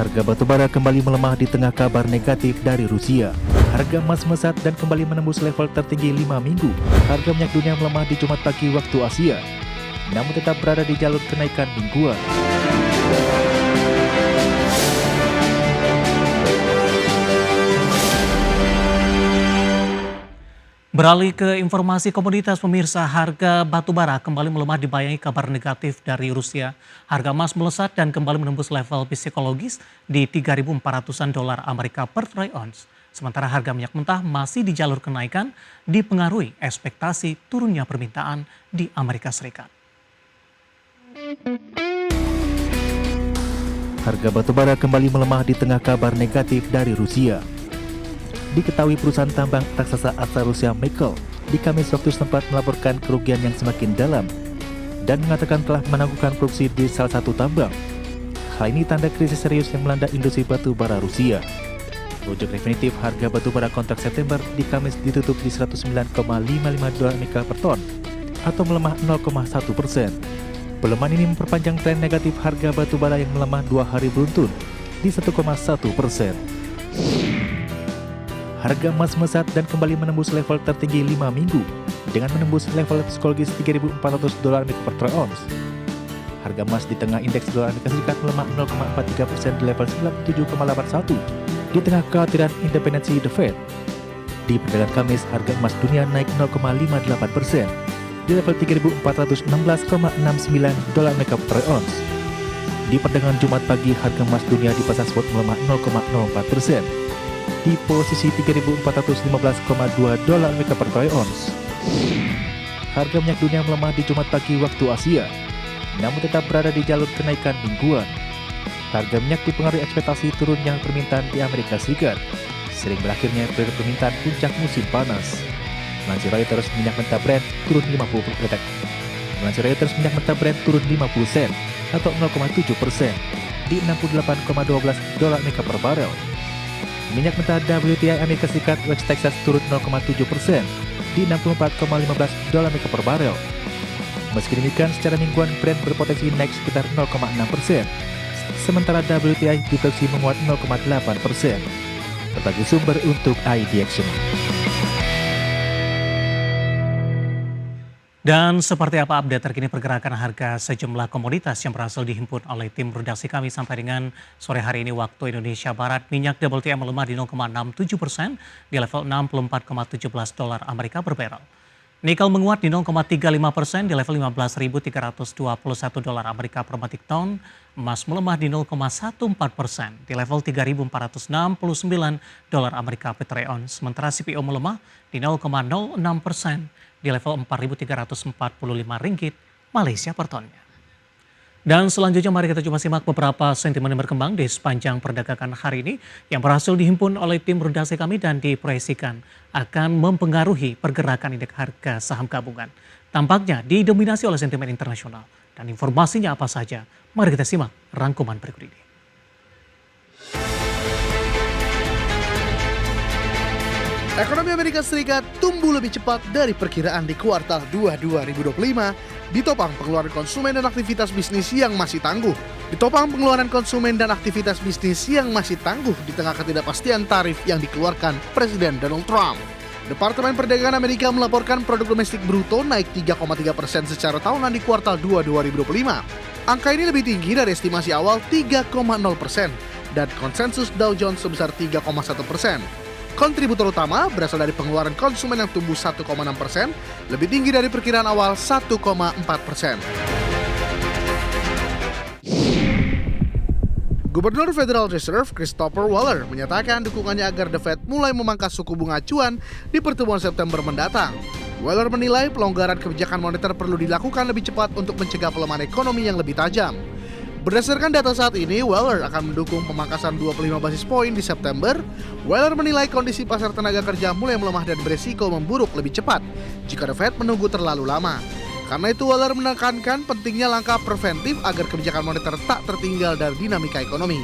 Harga batubara kembali melemah di tengah kabar negatif dari Rusia. Harga emas melesat dan kembali menembus level tertinggi 5 minggu. Harga minyak dunia melemah di Jumat pagi waktu Asia, namun tetap berada di jalur kenaikan mingguan. Beralih ke informasi komoditas pemirsa, harga batubara kembali melemah dibayangi kabar negatif dari Rusia. Harga emas melesat dan kembali menembus level psikologis di 3.400-an dolar Amerika per troy ounce. Sementara harga minyak mentah masih di jalur kenaikan dipengaruhi ekspektasi turunnya permintaan di Amerika Serikat. Harga batubara kembali melemah di tengah kabar negatif dari Rusia. Diketahui perusahaan tambang raksasa asal Rusia Mekel di Kamis waktu setempat melaporkan kerugian yang semakin dalam dan mengatakan telah menangguhkan produksi di salah satu tambang. Hal ini tanda krisis serius yang melanda industri batu bara Rusia. Rujuk definitif harga batu bara kontrak September di Kamis ditutup di 109,55 dolar Amerika per ton atau melemah 0,1%. Pelemahan ini memperpanjang tren negatif harga batu bara yang melemah 2 hari beruntun di 1,1%. Harga emas melesat dan kembali menembus level tertinggi 5 minggu dengan menembus level psikologis 3.400 dolar Amerika per troy ounce. Harga emas di tengah indeks dolar Amerika Serikat melemah 0,43% di level 97,81 di tengah kekhawatiran independensi The Fed. Di perdagangan Kamis, harga emas dunia naik 0,58% di level 3.416,69 dolar Amerika per troy ounce. Di perdagangan Jumat pagi, harga emas dunia di pasar spot melemah 0,04%. Di posisi 3.415,2 dolar Amerika per troy ounce. Harga minyak dunia melemah di Jumat pagi waktu Asia, namun tetap berada di jalur kenaikan mingguan. Harga minyak dipengaruhi ekspektasi turunnya permintaan di Amerika Serikat, sering berakhirnya periode permintaan puncak musim panas. Melansir Reuters, minyak mentah Brent turun 50 sen atau 0,7% di 68,12 dolar Amerika per barel. Minyak mentah WTI Amerika Serikat West Texas turun 0,7% di 64,15 dolar Amerika per barel. Meski demikian, secara mingguan Brent berpotensi naik sekitar 0,6%, sementara WTI diprediksi menguat 0,8%. Berbagai sumber untuk ID Action. Dan seperti apa update terkini pergerakan harga sejumlah komoditas yang berhasil dihimpun oleh tim redaksi kami sampai dengan sore hari ini waktu Indonesia Barat. Minyak WTI melemah di 0,67% di level 64,17 dolar Amerika per barrel. Nikel menguat di 0,35% di level 15.321 dolar Amerika per metric ton. Emas melemah di 0,14% di level 3.469 dolar Amerika per troy ounce. Sementara CPO melemah di 0,06% di level 4.345 ringgit Malaysia per tonnya. Dan selanjutnya mari kita coba simak beberapa sentimen yang berkembang di sepanjang perdagangan hari ini yang berhasil dihimpun oleh tim redaksi kami dan diproyeksikan akan mempengaruhi pergerakan indeks harga saham gabungan. Tampaknya didominasi oleh sentimen internasional. Dan informasinya apa saja? Mari kita simak rangkuman berikut ini. Ekonomi Amerika Serikat tumbuh lebih cepat dari perkiraan di kuartal 2 2025, ditopang pengeluaran konsumen dan aktivitas bisnis yang masih tangguh. di tengah ketidakpastian tarif yang dikeluarkan Presiden Donald Trump. Departemen Perdagangan Amerika melaporkan produk domestik bruto naik 3,3% secara tahunan di kuartal 2 2025. Angka ini lebih tinggi dari estimasi awal 3,0% dan konsensus Dow Jones sebesar 3,1%. Kontributor utama berasal dari pengeluaran konsumen yang tumbuh 1,6%, lebih tinggi dari perkiraan awal 1,4%. Gubernur Federal Reserve Christopher Waller menyatakan dukungannya agar The Fed mulai memangkas suku bunga acuan di pertemuan September mendatang. Waller menilai pelonggaran kebijakan moneter perlu dilakukan lebih cepat untuk mencegah pelemahan ekonomi yang lebih tajam. Berdasarkan data saat ini, Waller akan mendukung pemangkasan 25 basis poin di September. Waller menilai kondisi pasar tenaga kerja mulai melemah dan beresiko memburuk lebih cepat jika The Fed menunggu terlalu lama. Karena itu, Waller menekankan pentingnya langkah preventif agar kebijakan moneter tak tertinggal dari dinamika ekonomi.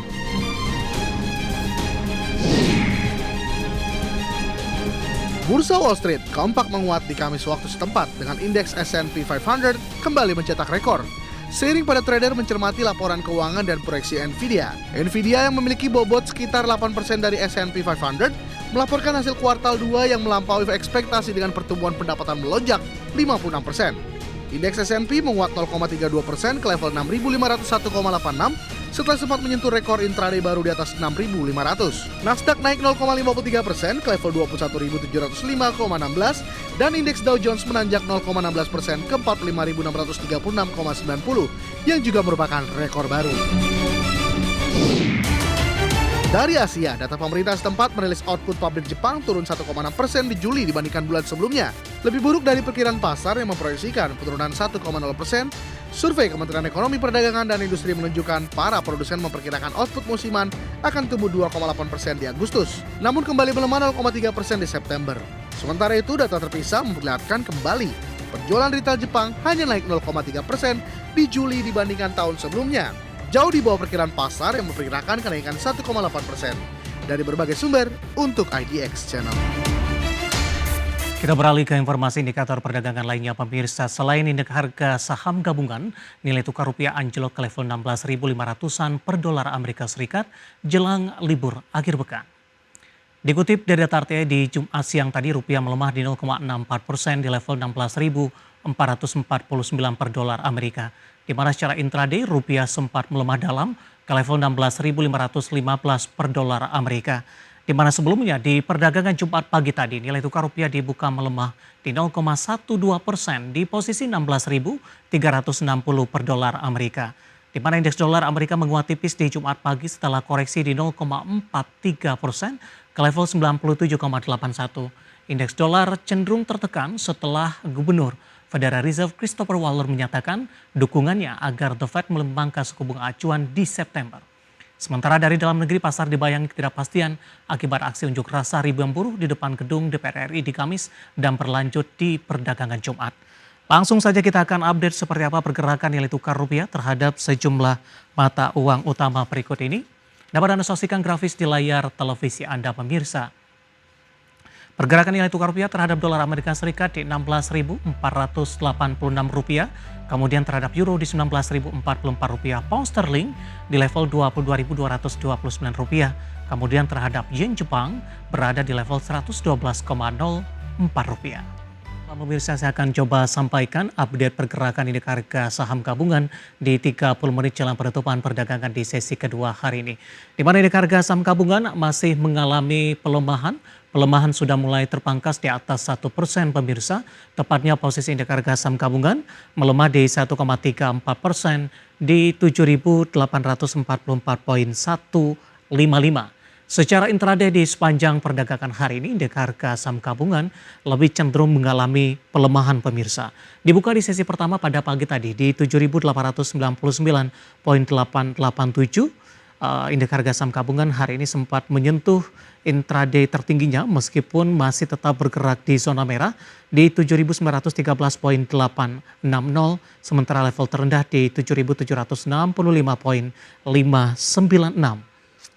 Bursa Wall Street kompak menguat di Kamis waktu setempat dengan indeks S&P 500 kembali mencetak rekor. seiring pada trader mencermati laporan keuangan dan proyeksi Nvidia. Nvidia yang memiliki bobot sekitar 8% dari S&P 500 melaporkan hasil kuartal 2 yang melampaui ekspektasi dengan pertumbuhan pendapatan melonjak 56%. Indeks S&P menguat 0,32% ke level 6.501,86 setelah sempat menyentuh rekor intraday baru di atas 6.500. Nasdaq naik 0,53% ke level 21.705,16 dan indeks Dow Jones menanjak 0,16% ke 45.636,90 yang juga merupakan rekor baru. Dari Asia, data pemerintah setempat merilis output pabrik Jepang turun 1,6% di Juli dibandingkan bulan sebelumnya. Lebih buruk dari perkiraan pasar yang memproyeksikan penurunan 1,0%. Survei Kementerian Ekonomi Perdagangan dan Industri menunjukkan para produsen memperkirakan output musiman akan tumbuh 2,8% di Agustus, namun kembali melemah 0,3% di September. Sementara itu, data terpisah memperlihatkan kembali penjualan retail Jepang hanya naik 0,3% di Juli dibandingkan tahun sebelumnya. Jauh di bawah perkiraan pasar yang memperkirakan kenaikan 1,8%. Dari berbagai sumber untuk IDX Channel. Kita beralih ke informasi indikator perdagangan lainnya pemirsa. Selain indeks harga saham gabungan, nilai tukar rupiah anjlok ke level 16.500-an per dolar Amerika Serikat jelang libur akhir pekan. Dikutip dari data RTA di Jumat siang tadi, rupiah melemah di 0,64% di level 16.449 per dolar Amerika. Di mana secara intraday rupiah sempat melemah dalam ke level 16.515 per dolar Amerika. Di mana sebelumnya di perdagangan Jumat pagi tadi nilai tukar rupiah dibuka melemah di 0,12% di posisi 16.360 per dolar Amerika. Di mana indeks dolar Amerika menguat tipis di Jumat pagi setelah koreksi di 0,43% ke level 97,81. Indeks dolar cenderung tertekan setelah Gubernur Federal Reserve Christopher Waller menyatakan dukungannya agar The Fed memangkas suku bunga acuan di September. Sementara dari dalam negeri, pasar dibayangi ketidakpastian akibat aksi unjuk rasa ribuan buruh di depan gedung DPR RI di Kamis dan berlanjut di perdagangan Jumat. Langsung saja kita akan update seperti apa pergerakan nilai tukar rupiah terhadap sejumlah mata uang utama berikut ini. Dapat Anda saksikan grafis di layar televisi Anda pemirsa. Pergerakan nilai tukar rupiah terhadap dolar Amerika Serikat di 16.486 rupiah, kemudian terhadap euro di 19.044 rupiah, pound sterling di level 22.229 rupiah, kemudian terhadap yen Jepang berada di level 112,04 rupiah. Pemirsa, saya akan coba sampaikan update pergerakan indeks harga saham gabungan di 30 menit jelang penutupan perdagangan di sesi kedua hari ini. Di mana indeks harga saham gabungan masih mengalami pelemahan. Pelemahan sudah mulai terpangkas di atas 1% pemirsa. Tepatnya posisi indeks harga saham gabungan melemah di 1,34% di 7.844,155. Secara intraday di sepanjang perdagangan hari ini, indeks harga saham gabungan lebih cenderung mengalami pelemahan pemirsa. Dibuka di sesi pertama pada pagi tadi di 7.899,887. Indeks harga saham gabungan hari ini sempat menyentuh intraday tertingginya meskipun masih tetap bergerak di zona merah di 7.913,860, sementara level terendah di 7.765,596.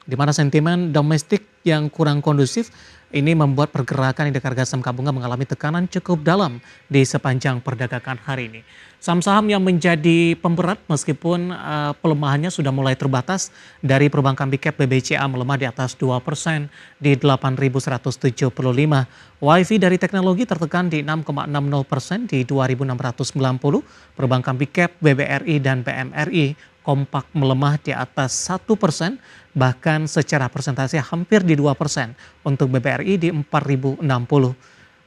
Di mana sentimen domestik yang kurang kondusif ini membuat pergerakan indeks harga saham gabungan mengalami tekanan cukup dalam di sepanjang perdagangan hari ini. Saham-saham yang menjadi pemberat meskipun pelemahannya sudah mulai terbatas dari perbankan big cap BBCA melemah di atas 2% di 8.175. WiFi dari teknologi tertekan di 6,60% di 2.690. Perbankan big cap BBRI dan BMRI kompak melemah di atas 1%, bahkan secara persentase hampir di 2% untuk BBRI di 4.060.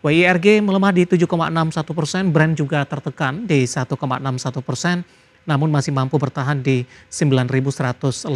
WIRG melemah di 7,61%, Brent juga tertekan di 1,61%, namun masih mampu bertahan di 9.150.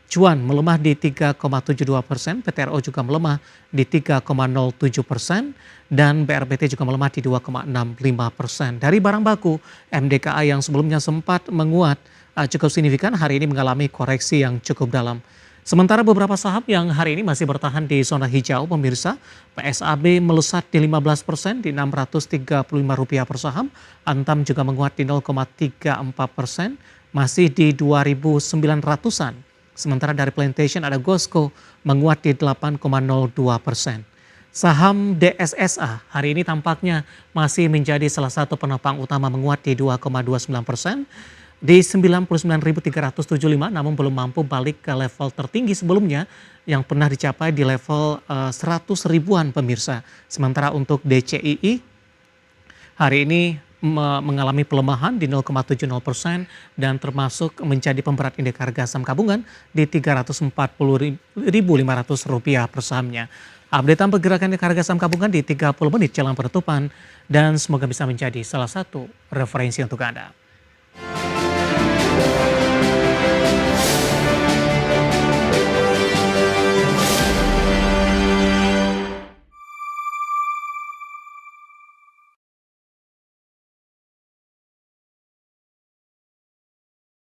Cuan melemah di 3,72%, PTRO juga melemah di 3,07%, dan BRBT juga melemah di 2,65%. Dari barang baku, MDKA yang sebelumnya sempat menguat cukup signifikan hari ini mengalami koreksi yang cukup dalam. Sementara beberapa saham yang hari ini masih bertahan di zona hijau pemirsa, PSAB melesat di 15% di Rp635 per saham, Antam juga menguat di 0,34%, masih di 2.900-an. Sementara dari Plantation ada Gosco menguat di 8,02%. Saham DSSA hari ini tampaknya masih menjadi salah satu penopang utama menguat di 2,29%. di 99.375 namun belum mampu balik ke level tertinggi sebelumnya yang pernah dicapai di level 100 ribuan pemirsa. Sementara untuk DCII hari ini mengalami pelemahan di 0,70% dan termasuk menjadi pemberat indeks harga saham gabungan di Rp340.500 per sahamnya. Updatean pergerakan indeks harga saham gabungan di 30 menit jelang penutupan dan semoga bisa menjadi salah satu referensi untuk Anda.